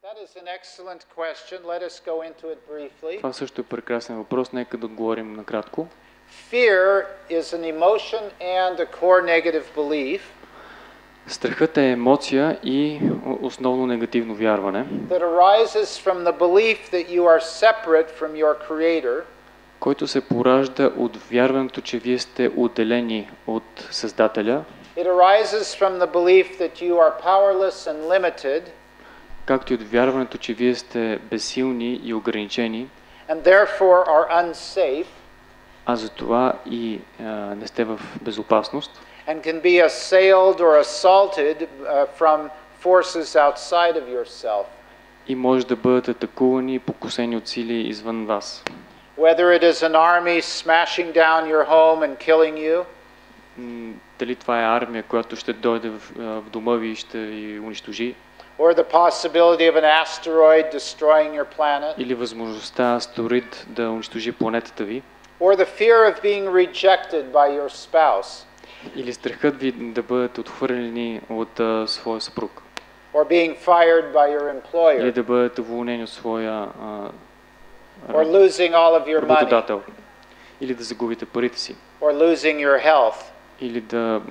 That is an excellent question. Let us go into it briefly. Това също е прекрасен въпрос, нека да отговорим накратко. Fear is an emotion and a core negative belief. Страхът е емоция и основно негативно вярване, That arises from the belief that you are separate from your creator. който се поражда от вярването, че вие сте отделени от Създателя. It arises from the belief that you are powerless and limited. Както и от вярването, че вие сте безсилни и ограничени, And therefore are unsafe. а за това и не сте в безопасност. And can be assailed or assaulted from forces outside of yourself. И може да бъдат атакувани и покусени от сили извън вас. Whether it is an army smashing down your home and killing you. Дали това е армия, която ще дойде в дома ви и ще ви унищожи. Or the possibility of an asteroid destroying your planet. Или възможността астероид да унищожи планетата ви. Or the fear of being rejected by your spouse. Или страхът ви да бъдете отхвърлени от своя съпруг. Or being fired by your Или employer. да бъдете уволнени от своя Or losing all of your money. работодател. Или да загубите парите си. Or losing your health. Или да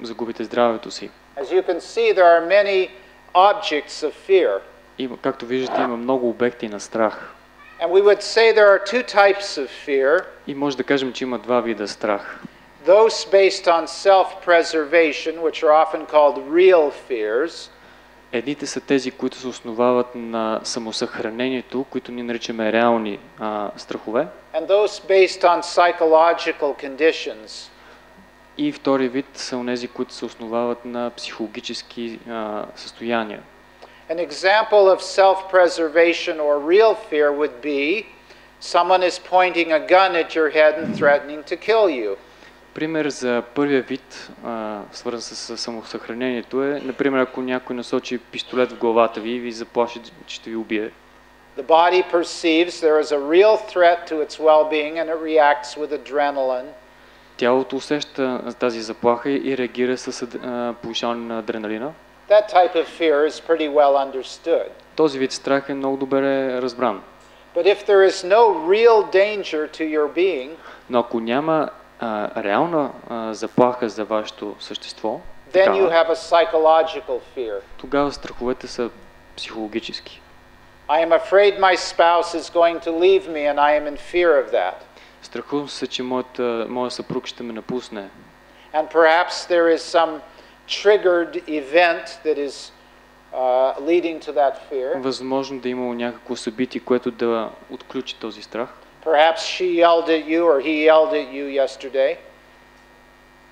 загубите здравето си. As you can see, there are many objects of fear. И, както виждате, има много обекти на страх. And we would say there are two types of fear. И може да кажем, че има два вида страх. Those based on self-preservation, which are often called real fears. Едните са тези, които се основават на самосъхранението, които ние наричаме реални страхове. And those based on psychological conditions. И втори вид са онези, които се основават на психологически състояния. An example of self-preservation or real fear would be someone is pointing a gun at your head and threatening to kill you. Пример за първия вид, свързан с самосъхранението е, например, ако някой насочи пистолет в главата ви и ви заплаши, че ще ви убие. The body perceives there is a real threat to its well-being and it reacts with adrenaline. Тялото усеща тази заплаха и реагира с повишаване на адреналина. That type of fear is pretty well understood. Този вид страх е много добре разбран. But if there is no real danger to your being, Но ако няма реална заплаха за вашето същество, then you have a psychological fear. тогава страховете са психологически. I am afraid my spouse is going to leave me and I am in fear of that. Страхувам се, че моят съпруг ще ме напусне. And perhaps there is some triggered event that is leading to that fear. Възможно да има някакво събитие, което да отключи този страх. Perhaps she yelled at you or he yelled at you yesterday.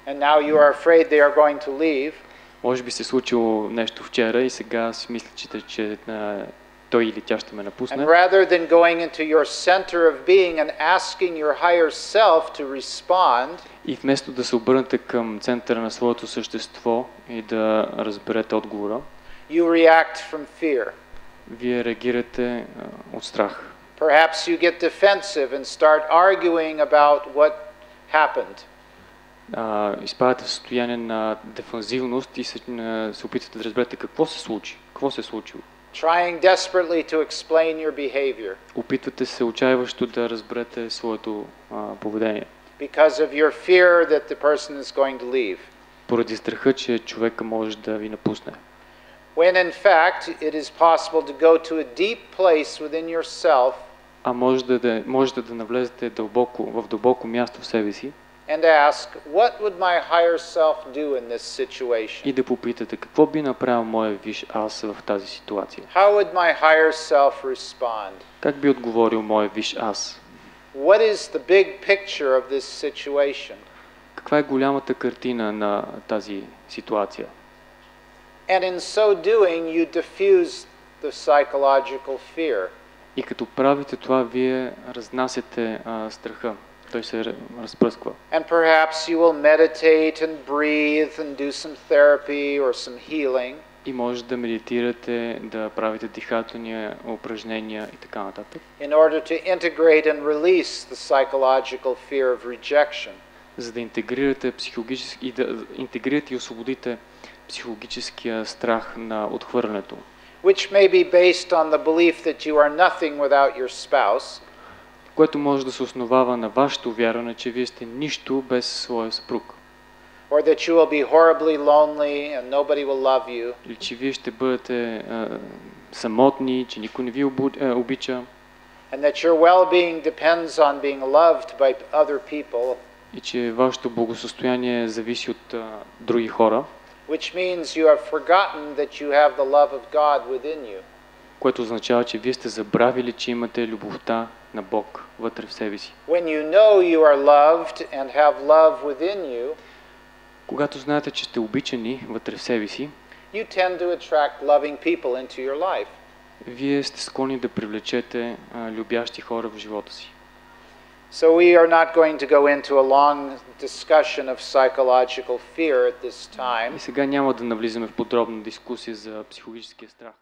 And now you are afraid they are going to leave. Може би се случило нещо вчера и сега си мисля, че той или тя ще ме напусне. And rather than going into your center of being and asking your higher self to respond, и вместо да се обърнете към центъра на своето същество и да разберете отговора, you react from fear. Вие реагирате от страх. Perhaps you get defensive and start arguing about what happened. Изпадате в състояние на дефанзивност и се опитвате да разберете какво се случи, какво се е случило. Trying desperately to explain your behavior. Опитвате се отчаиващо да разберете своето поведение. Because of your fear that the person is going to leave. Поради страха, че човека може да ви напусне. When in fact it is possible to go to a deep place within yourself. Можете да навлезете в дълбоко място в себе си. And ask, what would my higher self do in this situation? И да попитате, какво би направил моя висш аз в тази ситуация? How would my higher self respond? Как би отговорил моя висш аз? What is the big picture of this situation? Каква е голямата картина на тази ситуация? And in so doing, you diffuse the psychological fear. И като правите това, вие разнасяте страха. Той се разпръсква. And perhaps you will meditate and breathe and do some therapy or some healing. И може да медитирате, да правите дихателни упражнения и така нататък. In order to integrate and release the psychological fear of rejection. За да интегрирате и освободите психологическия страх на отхвърлянето. which may be based on the belief that you are nothing without your spouse, което може да се основава на вашето вярване, че вие сте нищо без своя съпруг. or that you will be horribly lonely and nobody will love you, Или че вие ще бъдете самотни, че никой не ви обича and that your well-being depends on being loved by other people, и че вашето благосъстояние зависи от други хора, which means you have forgotten that you have the love of God within you. което означава, че вие сте забравили, че имате любовта на Бог вътре в себе си. When you know you are loved and have love within you, Когато знаете, че сте обичани вътре в себе си, you tend to attract loving people into your life. вие сте склонни да привлечете любящи хора в живота си. So we are not going to go into a long discussion of psychological fear at this time. И сега няма да навлизаме в подробна дискусия за психологическия страх.